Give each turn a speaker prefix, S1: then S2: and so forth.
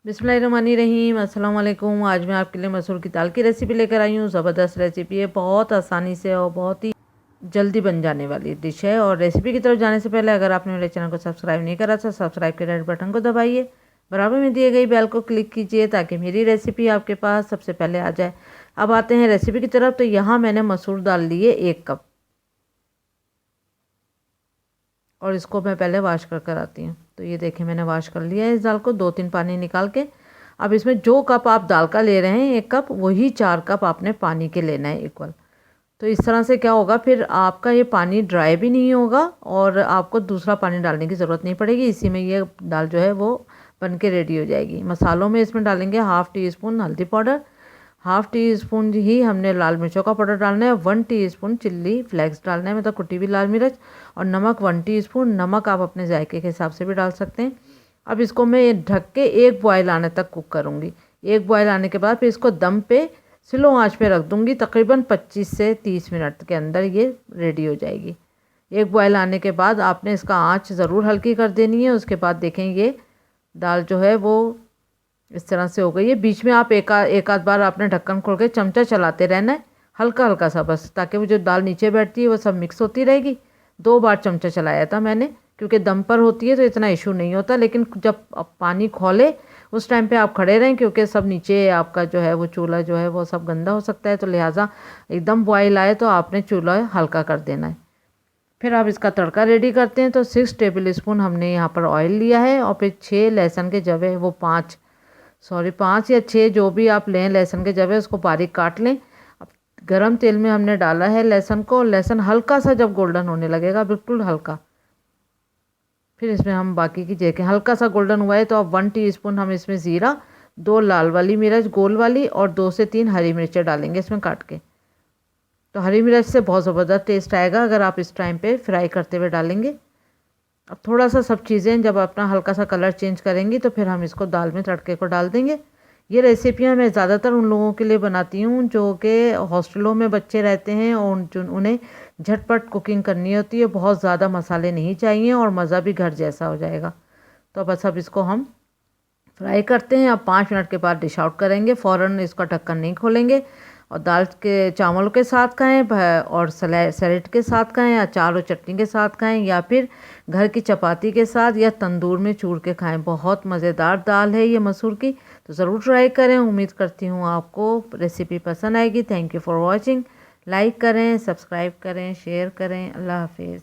S1: बिस्मिल्लाहिर्रहमानिर्रहीम, अस्सलाम वालेकुम। आज मैं आपके लिए मसूर की दाल की रेसिपी लेकर आई हूँ। ज़बरदस्त रेसिपी है, बहुत आसानी से और बहुत ही जल्दी बन जाने वाली डिश है। और रेसिपी की तरफ जाने से पहले अगर आपने मेरे चैनल को सब्सक्राइब नहीं करा तो सब्सक्राइब के रेड बटन को दबाइए, बराबर में दिए गई बेल को क्लिक कीजिए ताकि मेरी रेसिपी आपके पास सबसे पहले आ जाए। अब आते हैं रेसिपी की तरफ। तो यहाँ मैंने मसूर दाल लिए 1 कप और इसको मैं पहले वॉश कर आती हूँ। तो ये देखें, मैंने वॉश कर लिया है इस दाल को 2-3 पानी निकाल के। अब इसमें जो कप आप दाल का ले रहे हैं 1 कप, वही 4 कप आपने पानी के लेना है इक्वल। तो इस तरह से क्या होगा, फिर आपका ये पानी ड्राई भी नहीं होगा और आपको दूसरा पानी डालने की ज़रूरत नहीं पड़ेगी। इसी में ये दाल जो है वो बन के रेडी हो जाएगी। मसालों में इसमें डालेंगे 1/2 टीस्पून हल्दी पाउडर, 1/2 टीस्पून ही हमने लाल मिर्चों का पाउडर डालना है, 1 टीस्पून चिल्ली फ्लेक्स डालना है, मतलब कुटी हुई लाल मिर्च, और नमक 1 टीस्पून। नमक आप अपने जायके के हिसाब से भी डाल सकते हैं। अब इसको मैं ढक के 1 बॉयल आने तक कुक करूँगी। 1 बॉयल आने के बाद फिर इसको दम पे स्लो आंच पे रख दूँगी। तकरीबन 25 से 30 मिनट के अंदर ये रेडी हो जाएगी। 1 बॉयल आने के बाद आपने इसका आंच ज़रूर हल्की कर देनी है। उसके बाद देखें, ये दाल जो है वो इस तरह से हो गई है। बीच में आप एक आध बार आपने ढक्कन खोल के चमचा चलाते रहना है, हल्का हल्का सा बस, ताकि वो जो दाल नीचे बैठती है वो सब मिक्स होती रहेगी। 2 बार चमचा चलाया था मैंने, क्योंकि दम पर होती है तो इतना इशू नहीं होता। लेकिन जब आप पानी खोले उस टाइम पे आप खड़े रहें, क्योंकि सब नीचे आपका जो है वो चूल्हा जो है वो सब गंदा हो सकता है। तो लिहाजा एकदम बॉयल आए तो आपने चूल्हा हल्का कर देना है। फिर आप इसका तड़का रेडी करते हैं। तो 6 टेबल स्पून हमने यहाँ पर ऑयल लिया है और फिर 6 लहसुन के जवे, वो 5 या 6 जो भी आप लें लहसुन के जवे, उसको बारीक काट लें। अब गरम तेल में हमने डाला है लहसुन को। लहसुन हल्का सा जब गोल्डन होने लगेगा, बिल्कुल हल्का, फिर इसमें हम बाकी की देखें। हल्का सा गोल्डन हुआ है तो अब 1 टीस्पून हम इसमें ज़ीरा, 2 लाल वाली मिर्च गोल वाली और 2 से 3 हरी मिर्चें डालेंगे इसमें काट के। तो हरी मिर्च से बहुत ज़बरदस्त टेस्ट आएगा अगर आप इस टाइम पे फ्राई करते हुए डालेंगे। अब थोड़ा सा सब चीज़ें जब अपना हल्का सा कलर चेंज करेंगी तो फिर हम इसको दाल में तड़के को डाल देंगे। ये रेसिपियाँ मैं ज़्यादातर उन लोगों के लिए बनाती हूँ जो कि हॉस्टलों में बच्चे रहते हैं और जो उन्हें झटपट कुकिंग करनी होती है। बहुत ज़्यादा मसाले नहीं चाहिए और मज़ा भी घर जैसा हो जाएगा। तो बस अब इसको हम फ्राई करते हैं। अब 5 मिनट के बाद डिश आउट करेंगे, फ़ौरन इसका ढक्कन नहीं खोलेंगे। और दाल के चावल के साथ खाएं और सैलेड के साथ खाएं, अचार और चटनी के साथ खाएं, या फिर घर की चपाती के साथ या तंदूर में चूर के खाएं। बहुत मज़ेदार दाल है ये मसूर की, तो ज़रूर ट्राई करें। उम्मीद करती हूँ आपको रेसिपी पसंद आएगी। Thank you for watching. Like करें, सब्सक्राइब करें, शेयर करें। अल्लाह हाफिज़।